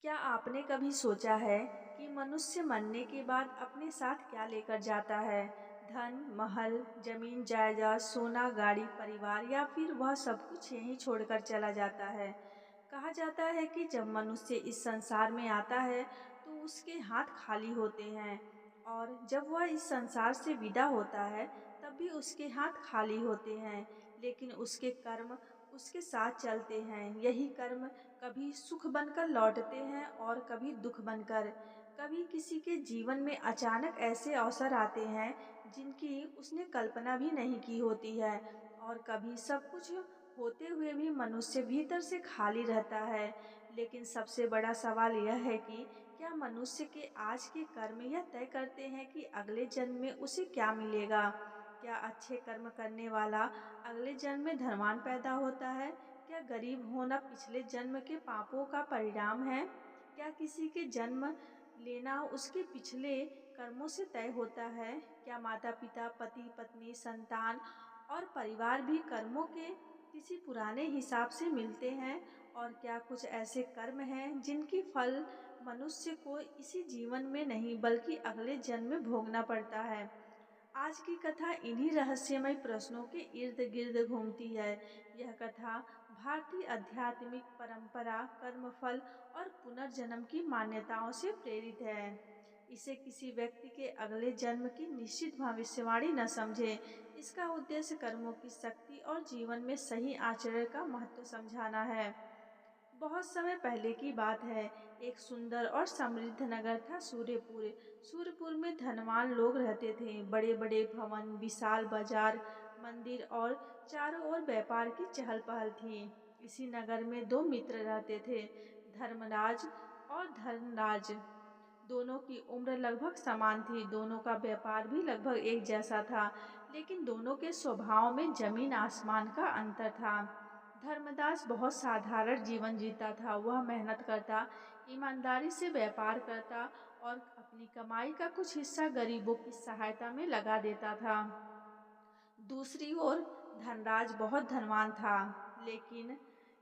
क्या आपने कभी सोचा है कि मनुष्य मरने के बाद अपने साथ क्या लेकर जाता है? धन, महल, जमीन जायदाद, सोना, गाड़ी, परिवार या फिर वह सब कुछ यहीं छोड़कर चला जाता है? कहा जाता है कि जब मनुष्य इस संसार में आता है तो उसके हाथ खाली होते हैं और जब वह इस संसार से विदा होता है तब भी उसके हाथ खाली होते हैं। लेकिन उसके कर्म उसके साथ चलते हैं। यही कर्म कभी सुख बनकर लौटते हैं और कभी दुख बनकर। कभी किसी के जीवन में अचानक ऐसे अवसर आते हैं जिनकी उसने कल्पना भी नहीं की होती है और कभी सब कुछ होते हुए भी मनुष्य भीतर से खाली रहता है। लेकिन सबसे बड़ा सवाल यह है कि क्या मनुष्य के आज के कर्म यह तय करते हैं कि अगले जन्म में उसे क्या मिलेगा? क्या अच्छे कर्म करने वाला अगले जन्म में धनवान पैदा होता है? क्या गरीब होना पिछले जन्म के पापों का परिणाम है? क्या किसी के जन्म लेना उसके पिछले कर्मों से तय होता है? क्या माता-पिता, पति-पत्नी, संतान और परिवार भी कर्मों के किसी पुराने हिसाब से मिलते हैं? और क्या कुछ ऐसे कर्म हैं जिनकी फल मनुष्य को इसी जीवन में नहीं बल्कि अगले जन्म में भोगना पड़ता है? आज की कथा इन्हीं रहस्यमय प्रश्नों के इर्द-गिर्द घूमती है। यह कथा भारतीय आध्यात्मिक परंपरा, कर्मफल और पुनर्जन्म की मान्यताओं से प्रेरित है। इसे किसी व्यक्ति के अगले जन्म की निश्चित भविष्यवाणी न समझें। इसका उद्देश्य कर्मों की शक्ति और जीवन में सही आचरण का महत्व समझाना है। बहुत समय पहले की बात है। एक सुंदर और समृद्ध नगर था सूर्यपुर। सूर्यपुर में धनवान लोग रहते थे। बड़े बड़े भवन, विशाल बाजार, मंदिर और चारों ओर व्यापार की चहल पहल थी। इसी नगर में दो मित्र रहते थे, धर्मराज और धनराज। दोनों की उम्र लगभग समान थी। दोनों का व्यापार भी लगभग एक जैसा था, लेकिन दोनों के स्वभाव में जमीन आसमान का अंतर था। धर्मदास बहुत साधारण जीवन जीता था। वह मेहनत करता, ईमानदारी से व्यापार करता और अपनी कमाई का कुछ हिस्सा गरीबों की सहायता में लगा देता था। दूसरी ओर धनराज बहुत धनवान था, लेकिन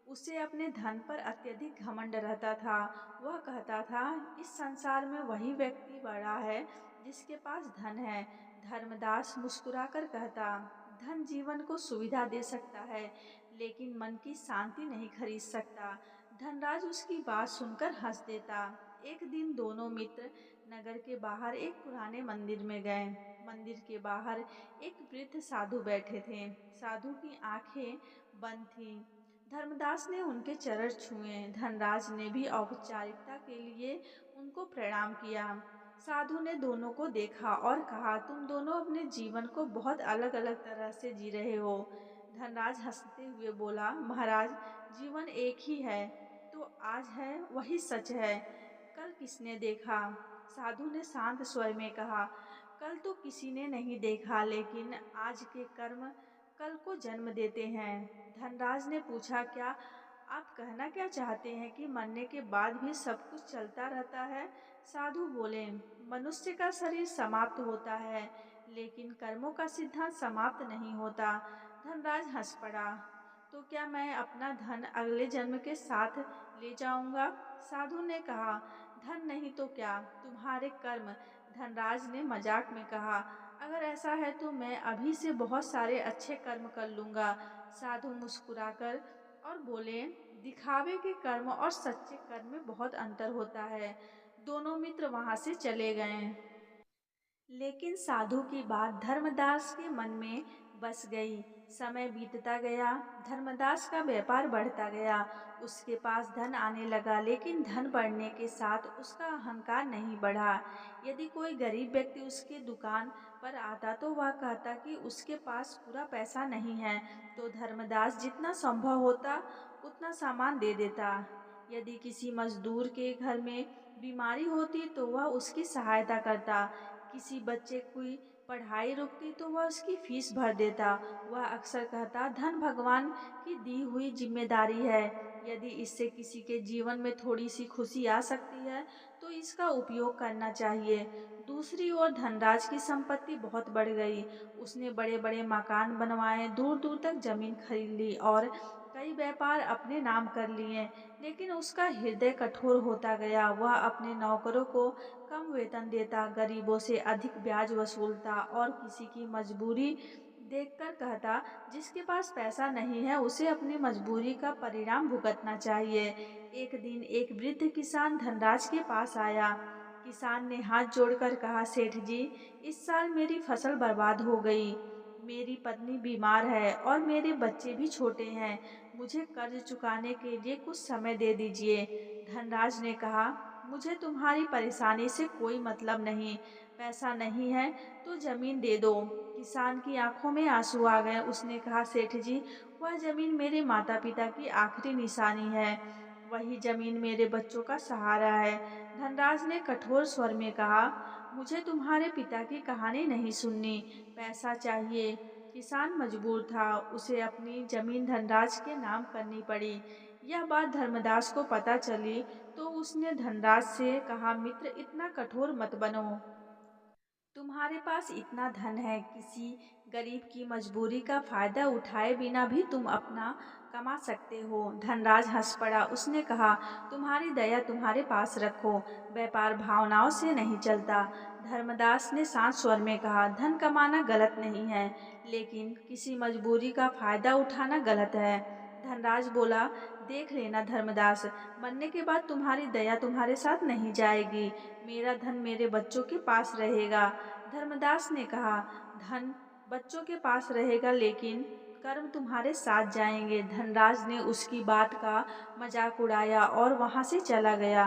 उसे अपने धन पर अत्यधिक घमंड रहता था। वह कहता था, इस संसार में वही व्यक्ति बड़ा है जिसके पास धन है। धर्मदास मुस्कुराकर कहता, धन जीवन को सुविधा दे सकता है, लेकिन मन की शांति नहीं खरीद सकता। धनराज उसकी बात सुनकर हंस देता। एक दिन दोनों मित्र नगर के बाहर एक पुराने मंदिर में गए। मंदिर के बाहर एक वृद्ध साधु बैठे थे। साधु की आंखें बंद थीं। धर्मदास ने उनके चरण छुए। धनराज ने भी औपचारिकता के लिए उनको प्रणाम किया। साधु ने दोनों को देखा और कहा, तुम दोनों अपने जीवन को बहुत अलग अलग तरह से जी रहे हो। धनराज हंसते हुए बोला, महाराज, जीवन एक ही है तो आज है वही सच है। कल किसने देखा? साधु ने शांत स्वर में कहा, कल तो किसी ने नहीं देखा, लेकिन आज के कर्म कल को जन्म देते हैं। धनराज ने पूछा, क्या आप कहना क्या चाहते हैं कि मरने के बाद भी सब कुछ चलता रहता है? साधु बोले, मनुष्य का शरीर समाप्त होता है, लेकिन कर्मों का सिद्धांत समाप्त नहीं होता। धनराज हंस पड़ा। तो क्या मैं अपना धन अगले जन्म के साथ ले जाऊंगा? साधु ने कहा, धन नहीं तो क्या, तुम्हारे कर्म। धनराज ने मजाक में कहा, अगर ऐसा है तो मैं अभी से बहुत सारे अच्छे कर्म कर लूंगा। साधु मुस्कुराकर और बोले, दिखावे के कर्म और सच्चे कर्म में बहुत अंतर होता है। दोनों मित्र वहां से चले गए। लेकिन साधु की बात धर्मदास के मन में बस गई। समय बीतता गया, धर्मदास का व्यापार बढ़ता गया। उसके पास धन आने लगा, लेकिन धन बढ़ने के साथ उसका अहंकार नहीं बढ़ा। यदि कोई गरीब व्यक्ति उसके दुकान पर आता तो वह कहता कि उसके पास पूरा पैसा नहीं है, तो धर्मदास जितना संभव होता उतना सामान दे देता। यदि किसी मजदूर के घर में बीमारी होती तो वह उसकी सहायता करता। किसी बच्चे की पढ़ाई रुकती तो वह उसकी फीस भर देता। वह अक्सर कहता, धन भगवान की दी हुई जिम्मेदारी है। यदि इससे किसी के जीवन में थोड़ी सी खुशी आ सकती है तो इसका उपयोग करना चाहिए। दूसरी ओर धनराज की संपत्ति बहुत बढ़ गई। उसने बड़े बड़े मकान बनवाए, दूर दूर तक जमीन खरीद ली और कई व्यापार अपने नाम कर लिए, लेकिन उसका हृदय कठोर होता गया। वह अपने नौकरों को कम वेतन देता, गरीबों से अधिक ब्याज वसूलता और किसी की मजबूरी देखकर कहता, जिसके पास पैसा नहीं है उसे अपनी मजबूरी का परिणाम भुगतना चाहिए। एक दिन एक वृद्ध किसान धनराज के पास आया। किसान ने हाथ जोड़कर कहा, सेठ जी, इस साल मेरी फसल बर्बाद हो गई। मेरी पत्नी बीमार है और मेरे बच्चे भी छोटे हैं। मुझे कर्ज चुकाने के लिए कुछ समय दे दीजिए। धनराज ने कहा, मुझे तुम्हारी परेशानी से कोई मतलब नहीं। पैसा नहीं है तो जमीन दे दो। किसान की आंखों में आंसू आ गए। उसने कहा, सेठ जी, वह जमीन मेरे माता पिता की आखिरी निशानी है। वही जमीन मेरे बच्चों का सहारा है। धनराज ने कठोर स्वर में कहा, मुझे तुम्हारे पिता की कहानी नहीं सुननी। पैसा चाहिए। किसान मजबूर था, उसे अपनी जमीन धनराज के नाम करनी पड़ी। यह बात धर्मदास को पता चली तो उसने धनराज से कहा, मित्र, इतना कठोर मत बनो। तुम्हारे पास इतना धन है, किसी गरीब की मजबूरी का फायदा उठाए बिना भी तुम अपना कमा सकते हो। धनराज हंस पड़ा। उसने कहा, तुम्हारी दया तुम्हारे पास रखो। व्यापार भावनाओं से नहीं चलता। धर्मदास ने शांत स्वर में कहा, धन कमाना गलत नहीं है, लेकिन किसी मजबूरी का फायदा उठाना गलत है। धनराज बोला, देख लेना धर्मदास, मरने के बाद तुम्हारी दया तुम्हारे साथ नहीं जाएगी। मेरा धन मेरे बच्चों के पास रहेगा। धर्मदास ने कहा, धन बच्चों के पास रहेगा, लेकिन कर्म तुम्हारे साथ जाएंगे। धनराज ने उसकी बात का मजाक उड़ाया और वहां से चला गया।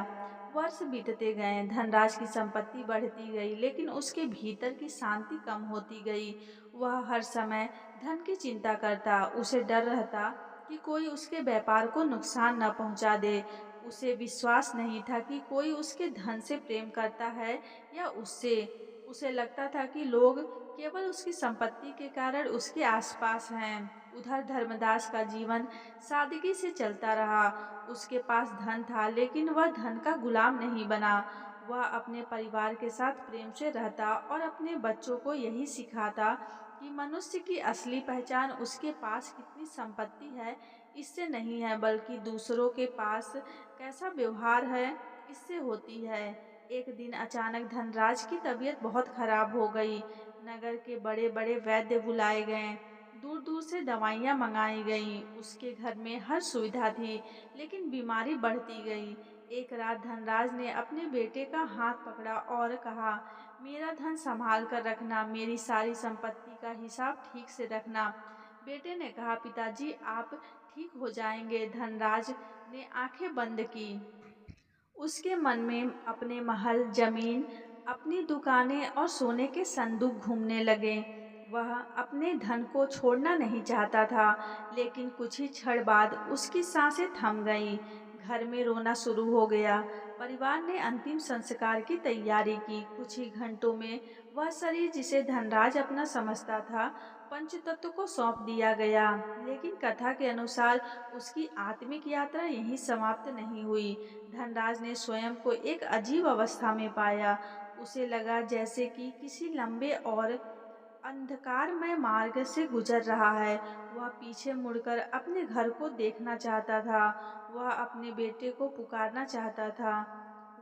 वर्ष बीतते गए, धनराज की संपत्ति बढ़ती गई, लेकिन उसके भीतर की शांति कम होती गई। वह हर समय धन की चिंता करता। उसे डर रहता कि कोई उसके व्यापार को नुकसान न पहुंचा दे। उसे विश्वास नहीं था कि कोई उसके धन से प्रेम करता है या उससे। उसे लगता था कि लोग केवल उसकी संपत्ति के कारण उसके आसपास हैं। उधर धर्मदास का जीवन सादगी से चलता रहा। उसके पास धन था, लेकिन वह धन का गुलाम नहीं बना। वह अपने परिवार के साथ प्रेम से रहता और अपने बच्चों को यही सिखाता कि मनुष्य की असली पहचान उसके पास कितनी संपत्ति है इससे नहीं है, बल्कि दूसरों के पास कैसा व्यवहार है इससे होती है। एक दिन अचानक धनराज की तबीयत बहुत खराब हो गई। नगर के बड़े बड़े वैद्य बुलाए गए। दूर दूर से दवाइयाँ मंगाई गईं। उसके घर में हर सुविधा थी, लेकिन बीमारी बढ़ती गई। एक रात धनराज ने अपने बेटे का हाथ पकड़ा और कहा, मेरा धन संभाल कर रखना, मेरी सारी संपत्ति का हिसाब ठीक से रखना। बेटे ने कहा, पिताजी, आप ठीक हो जाएंगे। धनराज ने आंखें बंद की। उसके मन में अपने महल, जमीन, अपनी दुकानें और सोने के संदूक घूमने लगे। वह अपने धन को छोड़ना नहीं चाहता था, लेकिन कुछ ही क्षण बाद उसकी सांसें थम गईं। घर में रोना शुरू हो गया। परिवार ने अंतिम संस्कार की तैयारी की। कुछ ही घंटों में वह शरीर, जिसे धनराज अपना समझता था, पंचतत्व को सौंप दिया गया। लेकिन कथा के अनुसार उसकी आत्मिक यात्रा यहीं समाप्त नहीं हुई। धनराज ने स्वयं को एक अजीब अवस्था में पाया। उसे लगा जैसे कि किसी लंबे और अंधकारमय मार्ग से गुजर रहा है। वह पीछे मुड़कर अपने घर को देखना चाहता था। वह अपने बेटे को पुकारना चाहता था।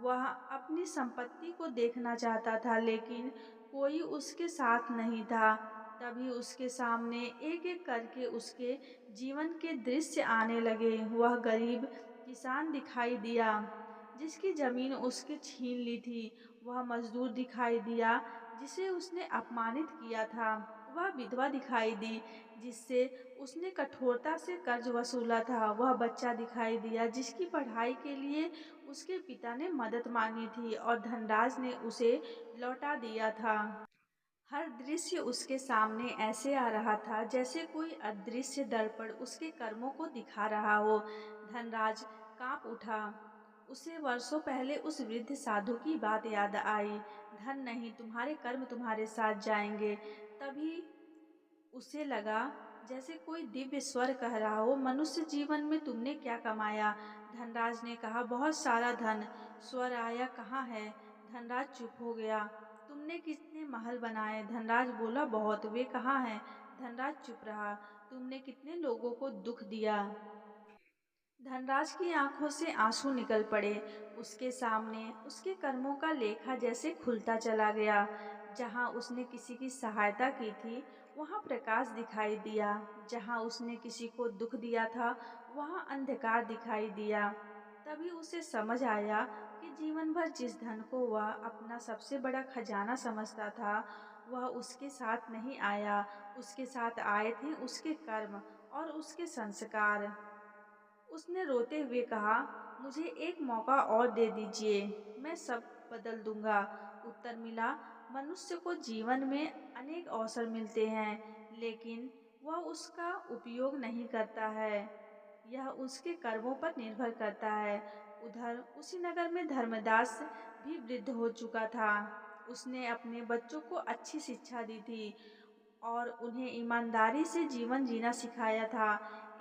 वह अपनी संपत्ति को देखना चाहता था, लेकिन कोई उसके साथ नहीं था। तभी उसके सामने एक एक करके उसके जीवन के दृश्य आने लगे। वह गरीब किसान दिखाई दिया, जिसकी जमीन उसके छीन ली थी। वह मजदूर दिखाई दिया, जिसे उसने अपमानित किया था। वह विधवा दिखाई दी, जिससे उसने कठोरता से कर्ज वसूला था। वह बच्चा दिखाई दिया, जिसकी पढ़ाई के लिए उसके पिता ने मदद मांगी थी और धनराज ने उसे लौटा दिया था। हर दृश्य उसके सामने ऐसे आ रहा था जैसे कोई अदृश्य दर्पण उसके कर्मों को दिखा रहा हो। धनराज कांप उठा। उसे वर्षों पहले उस वृद्ध साधु की बात याद आई, धन नहीं, तुम्हारे कर्म तुम्हारे साथ जाएंगे। तभी उसे लगा जैसे कोई दिव्य स्वर कह रहा हो, मनुष्य जीवन में तुमने क्या कमाया? धनराज ने कहा, बहुत सारा धन। स्वर आया, कहाँ है? धनराज चुप हो गया। तुमने कितने महल बनाए? धनराज बोला, बहुत। वे कहाँ हैं? धनराज चुप रहा। तुमने कितने लोगों को दुख दिया? धनराज की आंखों से आंसू निकल पड़े। उसके सामने उसके कर्मों का लेखा जैसे खुलता चला गया। जहां उसने किसी की सहायता की थी, वहां प्रकाश दिखाई दिया। जहां उसने किसी को दुख दिया था, वहां अंधकार दिखाई दिया। तभी उसे समझ आया कि जीवन भर जिस धन को वह अपना सबसे बड़ा खजाना समझता था, वह उसके साथ नहीं आया। उसके साथ आए थे उसके कर्म और उसके संस्कार। उसने रोते हुए कहा, मुझे एक मौका और दे दीजिए, मैं सब बदल दूंगा। उत्तर मिला, मनुष्य को जीवन में अनेक अवसर मिलते हैं, लेकिन वह उसका उपयोग नहीं करता है। यह उसके कर्मों पर निर्भर करता है। उधर उसी नगर में धर्मदास भी वृद्ध हो चुका था। उसने अपने बच्चों को अच्छी शिक्षा दी थी और उन्हें ईमानदारी से जीवन जीना सिखाया था।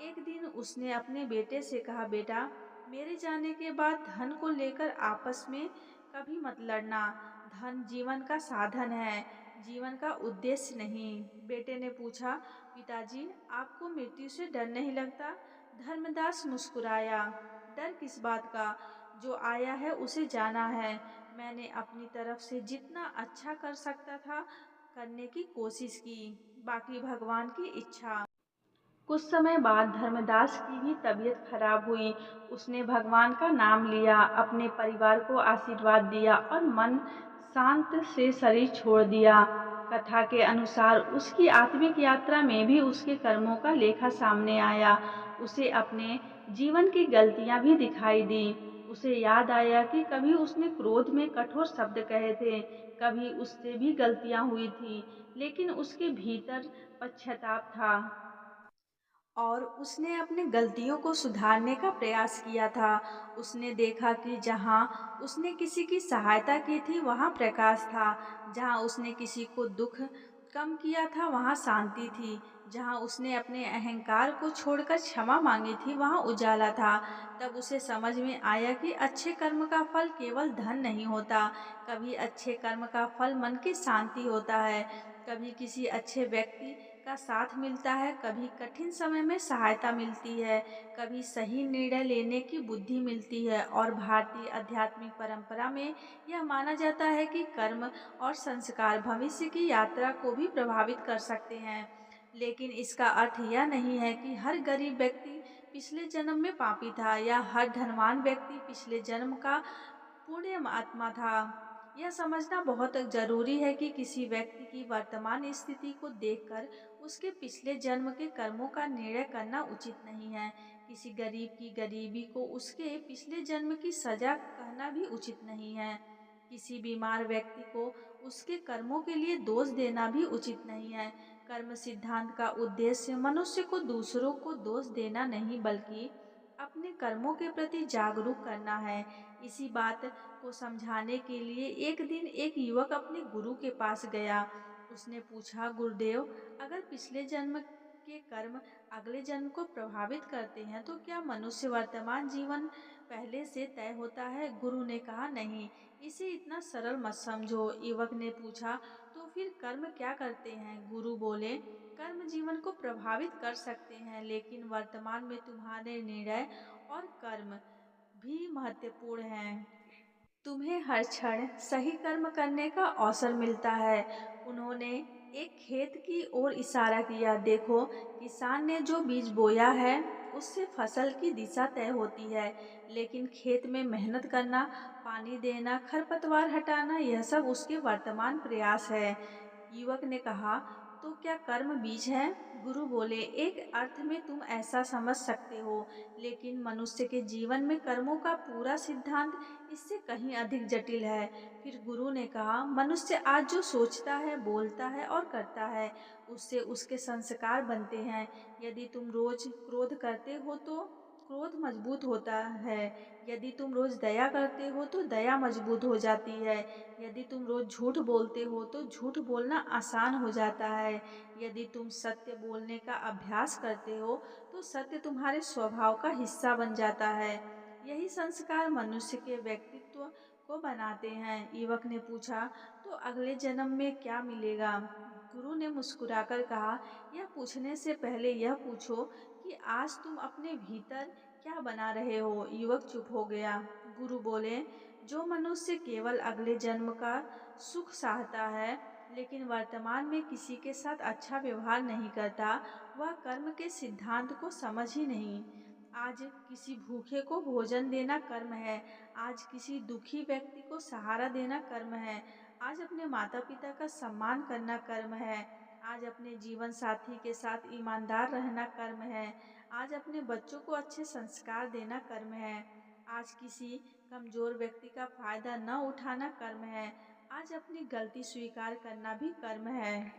एक दिन उसने अपने बेटे से कहा, बेटा, मेरे जाने के बाद धन को लेकर आपस में कभी मत लड़ना। धन जीवन का साधन है, जीवन का उद्देश्य नहीं। बेटे ने पूछा, पिताजी, आपको मृत्यु से डर नहीं लगता? धर्मदास मुस्कुराया, डर किस बात का? जो आया है उसे जाना है। मैंने अपनी तरफ से जितना अच्छा कर सकता था करने की कोशिश की, बाकी भगवान की इच्छा। कुछ समय बाद धर्मदास की भी तबीयत खराब हुई। उसने भगवान का नाम लिया, अपने परिवार को आशीर्वाद दिया और मन शांत से शरीर छोड़ दिया। कथा के अनुसार उसकी आत्मिक यात्रा में भी उसके कर्मों का लेखा सामने आया। उसे अपने जीवन की गलतियां भी दिखाई दी। उसे याद आया कि कभी उसने क्रोध में कठोर शब्द कहे थे, कभी उससे भी गलतियां हुई थी, लेकिन उसके भीतर पश्चाताप था और उसने अपनी गलतियों को सुधारने का प्रयास किया था। उसने देखा कि जहाँ उसने किसी की सहायता की थी, वहाँ प्रकाश था। जहाँ उसने किसी को दुख कम किया था, वहाँ शांति थी। जहाँ उसने अपने अहंकार को छोड़कर क्षमा मांगी थी, वहाँ उजाला था। तब उसे समझ में आया कि अच्छे कर्म का फल केवल धन नहीं होता। कभी अच्छे कर्म का फल मन की शांति होता है। कभी किसी अच्छे व्यक्ति का साथ मिलता है, कभी कठिन समय में सहायता मिलती है, कभी सही निर्णय लेने की बुद्धि मिलती है। और भारतीय आध्यात्मिक परंपरा में यह माना जाता है कि कर्म और संस्कार भविष्य की यात्रा को भी प्रभावित कर सकते हैं। लेकिन इसका अर्थ यह नहीं है कि हर गरीब व्यक्ति पिछले जन्म में पापी था या हर धनवान व्यक्ति पिछले जन्म का पुण्य आत्मा था। यह समझना बहुत जरूरी है कि किसी व्यक्ति की वर्तमान स्थिति को देखकर उसके पिछले जन्म के कर्मों का निर्णय करना उचित नहीं है। किसी गरीब की गरीबी को उसके पिछले जन्म की सजा कहना भी उचित नहीं है। किसी बीमार व्यक्ति को उसके कर्मों के लिए दोष देना भी उचित नहीं है। कर्म सिद्धांत का उद्देश्य मनुष्य को दूसरों को दोष देना नहीं, बल्कि अपने कर्मों के प्रति जागरूक करना है। इसी बात को समझाने के लिए एक दिन एक युवक अपने गुरु के पास गया। उसने पूछा, गुरुदेव, अगर पिछले जन्म के कर्म अगले जन्म को प्रभावित करते हैं, तो क्या मनुष्य वर्तमान जीवन पहले से तय होता है? गुरु ने कहा, नहीं, इसे इतना सरल मत समझो। युवक ने पूछा, तो फिर कर्म क्या करते हैं? गुरु बोले, कर्म जीवन को प्रभावित कर सकते हैं, लेकिन वर्तमान में तुम्हारे निर्णय और कर्म भी महत्वपूर्ण हैं। तुम्हें हर क्षण सही कर्म करने का अवसर मिलता है। उन्होंने एक खेत की ओर इशारा किया। देखो, किसान ने जो बीज बोया है, उससे फसल की दिशा तय होती है, लेकिन खेत में मेहनत करना, पानी देना, खरपतवार हटाना, यह सब उसके वर्तमान प्रयास है। युवक ने कहा, तो क्या कर्म बीज है? गुरु बोले, एक अर्थ में तुम ऐसा समझ सकते हो, लेकिन मनुष्य के जीवन में कर्मों का पूरा सिद्धांत इससे कहीं अधिक जटिल है। फिर गुरु ने कहा, मनुष्य आज जो सोचता है, बोलता है और करता है, उससे उसके संस्कार बनते हैं। यदि तुम रोज क्रोध करते हो तो क्रोध मजबूत होता है। यदि तुम रोज दया करते हो तो दया मजबूत हो जाती है। यदि तुम रोज झूठ बोलते हो तो झूठ बोलना आसान हो जाता है। यदि तुम सत्य बोलने का अभ्यास करते हो तो सत्य तुम्हारे स्वभाव का हिस्सा बन जाता है। यही संस्कार मनुष्य के व्यक्तित्व को बनाते हैं। युवक ने पूछा, तो अगले जन्म में क्या मिलेगा? गुरु ने मुस्कुराकर कहा, यह पूछने से पहले यह पूछो कि आज तुम अपने भीतर क्या बना रहे हो? युवक चुप हो गया। गुरु बोले, जो मनुष्य केवल अगले जन्म का सुख चाहता है, लेकिन वर्तमान में किसी के साथ अच्छा व्यवहार नहीं करता, वह कर्म के सिद्धांत को समझ ही नहीं। आज किसी भूखे को भोजन देना कर्म है, आज किसी दुखी व्यक्ति को सहारा देना कर्म है, आज अपने माता-पिता का सम्मान करना कर्म है, आज अपने जीवन साथी के साथ ईमानदार रहना कर्म है, आज अपने बच्चों को अच्छे संस्कार देना कर्म है, आज किसी कमजोर व्यक्ति का फायदा न उठाना कर्म है, आज अपनी गलती स्वीकार करना भी कर्म है।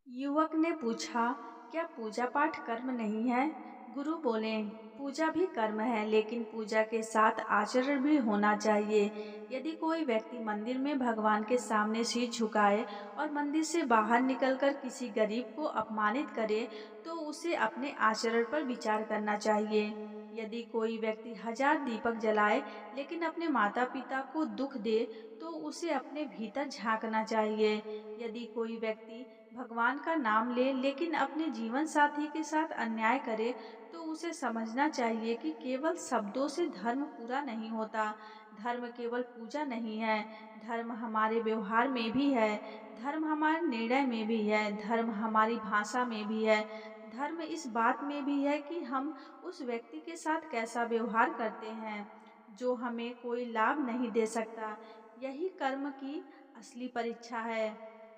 युवक ने पूछा, क्या पूजा पाठ कर्म नहीं है? गुरु बोले, पूजा भी कर्म है, लेकिन पूजा के साथ आचरण भी होना चाहिए। यदि कोई व्यक्ति मंदिर में भगवान के सामने सिर झुकाए और मंदिर से बाहर निकलकर किसी गरीब को अपमानित करे, तो उसे अपने आचरण पर विचार करना चाहिए। यदि कोई व्यक्ति 1000 दीपक जलाए लेकिन अपने माता पिता को दुख दे, तो उसे अपने भीतर झांकना चाहिए। यदि कोई व्यक्ति भगवान का नाम ले लेकिन अपने जीवन साथी के साथ अन्याय करे, तो उसे समझना चाहिए कि केवल शब्दों से धर्म पूरा नहीं होता। धर्म केवल पूजा नहीं है, धर्म हमारे व्यवहार में भी है, धर्म हमारे निर्णय में भी है, धर्म हमारी भाषा में भी है, धर्म इस बात में भी है कि हम उस व्यक्ति के साथ कैसा व्यवहार करते हैं जो हमें कोई लाभ नहीं दे सकता। यही कर्म की असली परीक्षा है।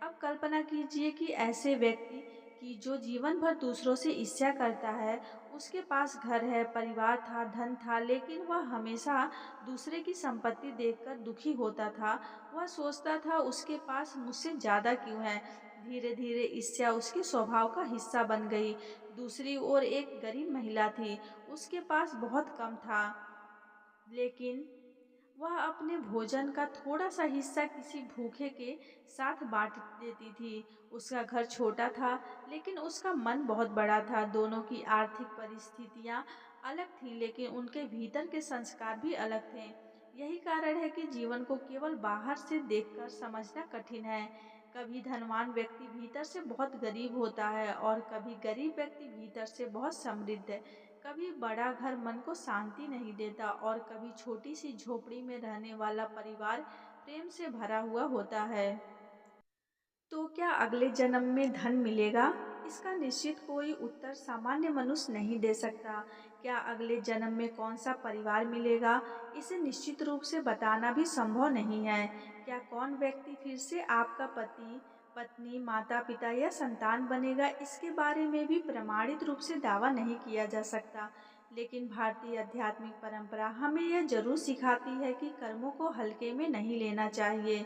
अब कल्पना कीजिए कि ऐसे व्यक्ति की जो जीवन भर दूसरों से ईर्ष्या करता है, उसके पास घर है, परिवार था, धन था, लेकिन वह हमेशा दूसरे की संपत्ति देखकर दुखी होता था। वह सोचता था उसके पास मुझसे ज़्यादा क्यों है। धीरे-धीरे ईर्ष्या उसके स्वभाव का हिस्सा बन गई। दूसरी ओर एक गरीब महिला थी, उसके पास बहुत कम था, लेकिन वह अपने भोजन का थोड़ा-सा हिस्सा किसी भूखे के साथ बाँट देती थी। उसका घर छोटा था, लेकिन उसका मन बहुत बड़ा था। दोनों की आर्थिक परिस्थितियाँ अलग थीं, लेकिन उनके भीतर के संस्कार भी अलग थे। यही कारण है कि जीवन को केवल बाहर से देखकर समझना कठिन है। कभी धनवान व्यक्ति भीतर से बहुत गरीब होता है और कभी गरीब व्यक्ति भीतर से बहुत समृद्ध। कभी बड़ा घर मन को शांति नहीं देता और कभी छोटी सी झोपड़ी में रहने वाला परिवार प्रेम से भरा हुआ होता है। तो क्या अगले जन्म में धन मिलेगा? इसका निश्चित कोई उत्तर सामान्य मनुष्य नहीं दे सकता। क्या अगले जन्म में कौन-सा परिवार मिलेगा? इसे निश्चित रूप से बताना भी संभव नहीं है। क्या कौन व्यक्ति फिर से आपका पति, पत्नी, माता-पिता या संतान बनेगा, इसके बारे में भी प्रमाणित रूप से दावा नहीं किया जा सकता। लेकिन भारतीय आध्यात्मिक परंपरा हमें यह ज़रूर सिखाती है कि कर्मों को हल्के में नहीं लेना चाहिए,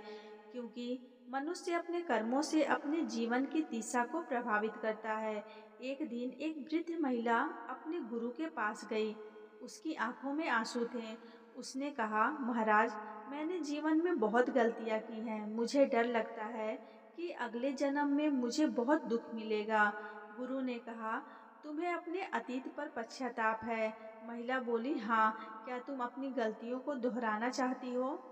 क्योंकि मनुष्य अपने कर्मों से अपने जीवन की दिशा को प्रभावित करता है। एक दिन एक वृद्ध महिला अपने गुरु के पास गई। उसकी आंखों में आंसू थे। उसने कहा, महाराज, मैंने जीवन में बहुत गलतियां की हैं। मुझे डर लगता है कि अगले जन्म में मुझे बहुत दुख मिलेगा। गुरु ने कहा, तुम्हें अपने अतीत पर पश्चाताप है? महिला बोली, हाँ। क्या तुम अपनी गलतियों को दोहराना चाहती हो?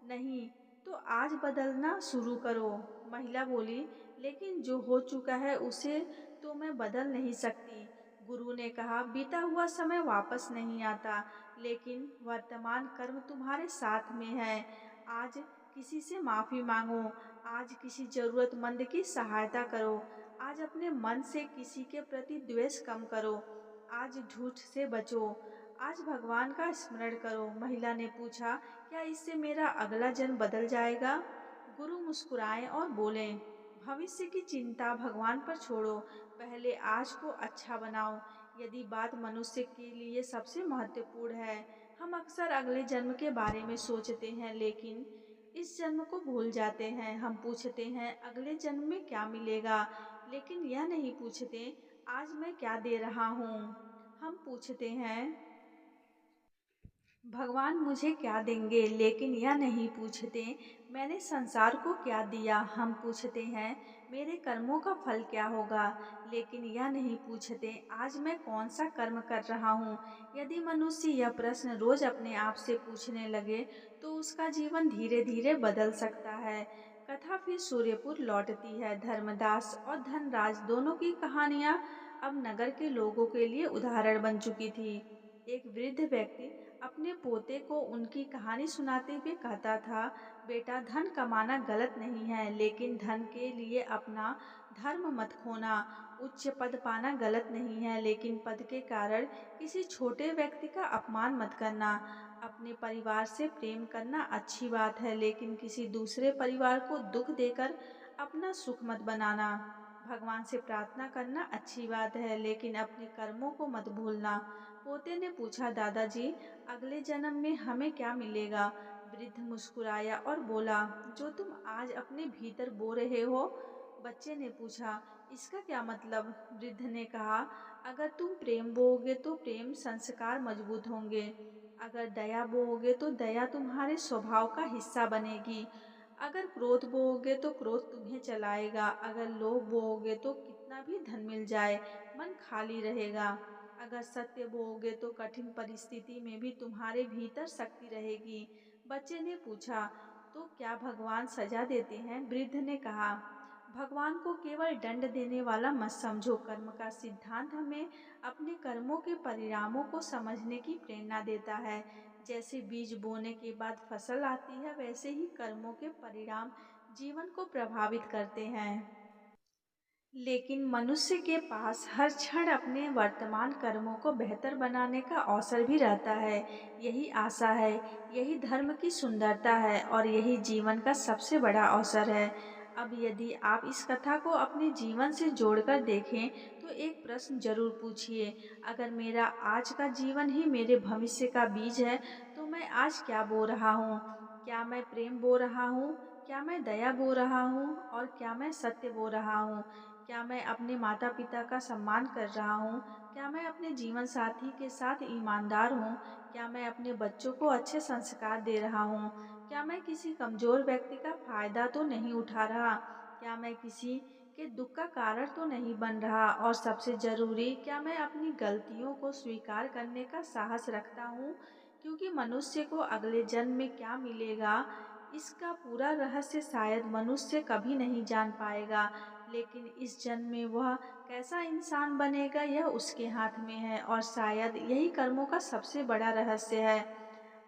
नहीं, तो आज बदलना शुरू करो। महिला बोली, लेकिन जो हो चुका है उसे तो मैं बदल नहीं सकती। गुरु ने कहा, बीता हुआ समय वापस नहीं आता, लेकिन वर्तमान कर्म तुम्हारे साथ में है। आज किसी से माफी मांगो, आज किसी जरूरतमंद की सहायता करो, आज अपने मन से किसी के प्रति द्वेष कम करो, आज झूठ से बचो, आज भगवान का स्मरण करो। महिला ने पूछा, क्या इससे मेरा अगला जन्म बदल जाएगा? गुरु मुस्कुराए और बोले, भविष्य की चिंता भगवान पर छोड़ो, पहले आज को अच्छा बनाओ। यदि बात मनुष्य के लिए सबसे महत्वपूर्ण है, हम अक्सर अगले जन्म के बारे में सोचते हैं, लेकिन इस जन्म को भूल जाते हैं। हम पूछते हैं अगले जन्म में क्या मिलेगा, लेकिन यह नहीं पूछते आज मैं क्या दे रहा हूँ। हम पूछते हैं भगवान मुझे क्या देंगे, लेकिन यह नहीं पूछते मैंने संसार को क्या दिया। हम पूछते हैं मेरे कर्मों का फल क्या होगा, लेकिन यह नहीं पूछते आज मैं कौन सा कर्म कर रहा हूँ। यदि मनुष्य यह प्रश्न रोज अपने आप से पूछने लगे, तो उसका जीवन धीरे धीरे बदल सकता है। कथा फिर सूर्यपुर लौटती है। धर्मदास और धनराज दोनों की कहानियां अब नगर के लोगों के लिए उदाहरण बन चुकी थी। एक वृद्ध व्यक्ति अपने पोते को उनकी कहानी सुनाते हुए कहता था, बेटा, धन कमाना गलत नहीं है, लेकिन धन के लिए अपना धर्म मत खोना। उच्च पद पाना गलत नहीं है, लेकिन पद के कारण किसी छोटे व्यक्ति का अपमान मत करना। अपने परिवार से प्रेम करना अच्छी बात है, लेकिन किसी दूसरे परिवार को दुख देकर अपना सुख मत बनाना। भगवान से प्रार्थना करना अच्छी बात है, लेकिन अपने कर्मों को मत भूलना। पोते ने पूछा, दादाजी, अगले जन्म में हमें क्या मिलेगा? वृद्ध मुस्कुराया और बोला, जो तुम आज अपने भीतर बो रहे हो। बच्चे ने पूछा, इसका क्या मतलब? वृद्ध ने कहा, अगर तुम प्रेम बोओगे तो प्रेम संस्कार मजबूत होंगे। अगर दया बोओगे तो दया तुम्हारे स्वभाव का हिस्सा बनेगी। अगर क्रोध बोओगे तो क्रोध तुम्हें चलाएगा। अगर लोभ बोओगे तो कितना भी धन मिल जाए, मन खाली रहेगा। अगर सत्य बोओगे तो कठिन परिस्थिति में भी तुम्हारे भीतर शक्ति रहेगी। बच्चे ने पूछा, तो क्या भगवान सजा देते हैं? वृद्ध ने कहा, भगवान को केवल दंड देने वाला मत समझो। कर्म का सिद्धांत हमें अपने कर्मों के परिणामों को समझने की प्रेरणा देता है। जैसे बीज बोने के बाद फसल आती है, वैसे ही कर्मों के परिणाम जीवन को प्रभावित करते हैं। लेकिन मनुष्य के पास हर क्षण अपने वर्तमान कर्मों को बेहतर बनाने का अवसर भी रहता है। यही आशा है, यही धर्म की सुंदरता है और यही जीवन का सबसे बड़ा अवसर है। अब यदि आप इस कथा को अपने जीवन से जोड़कर देखें, तो एक प्रश्न जरूर पूछिए, अगर मेरा आज का जीवन ही मेरे भविष्य का बीज है, तो मैं आज क्या बो रहा हूँ? क्या मैं प्रेम बो रहा हूँ? क्या मैं दया बो रहा हूँ? और क्या मैं सत्य बो रहा हूँ? क्या मैं अपने माता-पिता का सम्मान कर रहा हूँ? क्या मैं अपने जीवन साथी के साथ ईमानदार हूँ? क्या मैं अपने बच्चों को अच्छे संस्कार दे रहा हूँ? क्या मैं किसी कमज़ोर व्यक्ति का फ़ायदा तो नहीं उठा रहा? क्या मैं किसी के दुःख का कारण तो नहीं बन रहा? और सबसे ज़रूरी, क्या मैं अपनी गलतियों को स्वीकार करने का साहस रखता हूँ? क्योंकि मनुष्य को अगले जन्म में क्या मिलेगा, इसका पूरा रहस्य शायद मनुष्य कभी नहीं जान पाएगा। लेकिन इस जन्म में वह कैसा इंसान बनेगा, यह उसके हाथ में है और शायद यही कर्मों का सबसे बड़ा रहस्य है।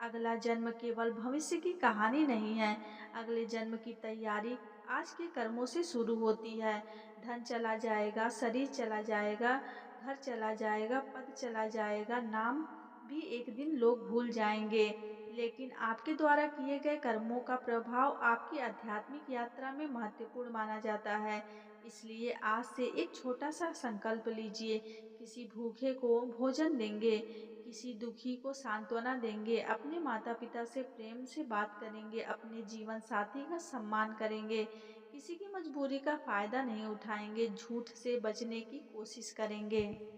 अगला जन्म केवल भविष्य की कहानी नहीं है। अगले जन्म की तैयारी आज के कर्मों से शुरू होती है। धन चला जाएगा, शरीर चला जाएगा, घर चला जाएगा, पद चला जाएगा, नाम भी एक दिन लोग भूल जाएंगे। लेकिन आपके द्वारा किए गए कर्मों का प्रभाव आपकी आध्यात्मिक यात्रा में महत्वपूर्ण माना जाता है। इसलिए आज से एक छोटा सा संकल्प लीजिए, किसी भूखे को भोजन देंगे, किसी दुखी को सांत्वना देंगे, अपने माता-पिता से प्रेम से बात करेंगे, अपने जीवन साथी का सम्मान करेंगे, किसी की मजबूरी का फ़ायदा नहीं उठाएँगे, झूठ से बचने की कोशिश करेंगे।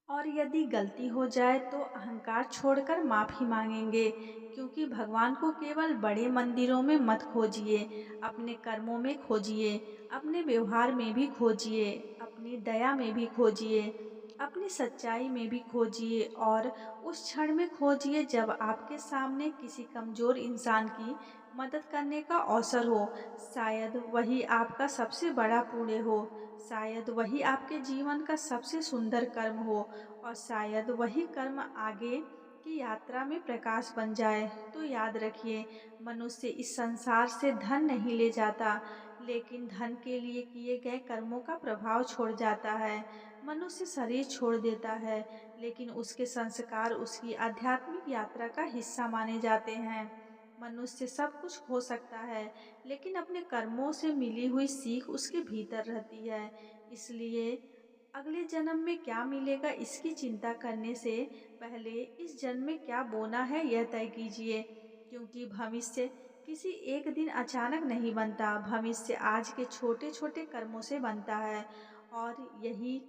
और यदि गलती हो जाए तो अहंकार छोड़कर माफ़ी मांगेंगे, क्योंकि भगवान को केवल बड़े मंदिरों में मत खोजिए, अपने कर्मों में खोजिए, अपने व्यवहार में भी खोजिए, अपनी दया में भी खोजिए, अपनी सच्चाई में भी खोजिए और उस क्षण में खोजिए जब आपके सामने किसी कमज़ोर इंसान की मदद करने का अवसर हो। शायद वही आपका सबसे बड़ा पुण्य हो, शायद वही आपके जीवन का सबसे सुंदर कर्म हो और शायद वही कर्म आगे की यात्रा में प्रकाश बन जाए। तो याद रखिए, मनुष्य इस संसार से धन नहीं ले जाता, लेकिन धन के लिए किए गए कर्मों का प्रभाव छोड़ जाता है। मनुष्य शरीर छोड़ देता है, लेकिन उसके संस्कार उसकी आध्यात्मिक यात्रा का हिस्सा माने जाते हैं। मनुष्य सब कुछ खो सकता है, लेकिन अपने कर्मों से मिली हुई सीख उसके भीतर रहती है। इसलिए अगले जन्म में क्या मिलेगा, इसकी चिंता करने से पहले इस जन्म में क्या बोना है, यह तय कीजिए, क्योंकि भविष्य किसी एक दिन अचानक नहीं बनता। भविष्य आज के छोटे छोटे कर्मों से बनता है और यही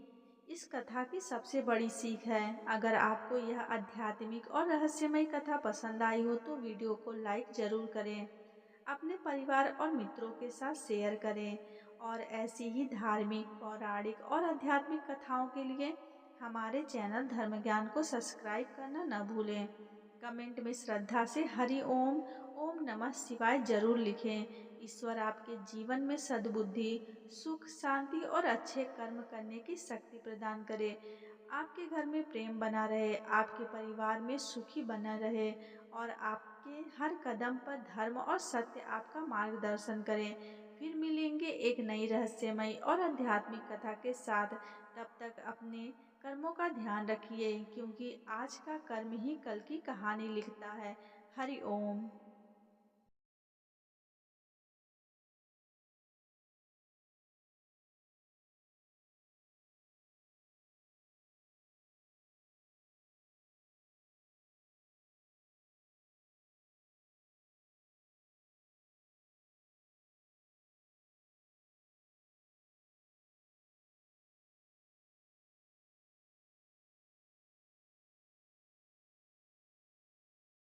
इस कथा की सबसे बड़ी सीख है। अगर आपको यह आध्यात्मिक और रहस्यमय कथा पसंद आई हो तो वीडियो को लाइक ज़रूर करें, अपने परिवार और मित्रों के साथ शेयर करें और ऐसी ही धार्मिक, पौराणिक और आध्यात्मिक कथाओं के लिए हमारे चैनल धर्म ज्ञान को सब्सक्राइब करना न भूलें। कमेंट में श्रद्धा से हरि ओम, ओम नमः शिवाय जरूर लिखें। ईश्वर आपके जीवन में सद्बुद्धि, सुख, शांति और अच्छे कर्म करने की शक्ति प्रदान करे। आपके घर में प्रेम बना रहे, आपके परिवार में सुखी बना रहे और आपके हर कदम पर धर्म और सत्य आपका मार्गदर्शन करें। फिर मिलेंगे एक नई रहस्यमयी और आध्यात्मिक कथा के साथ। तब तक अपने कर्मों का ध्यान रखिए, क्योंकि आज का कर्म ही कल की कहानी लिखता है। हरि ओम।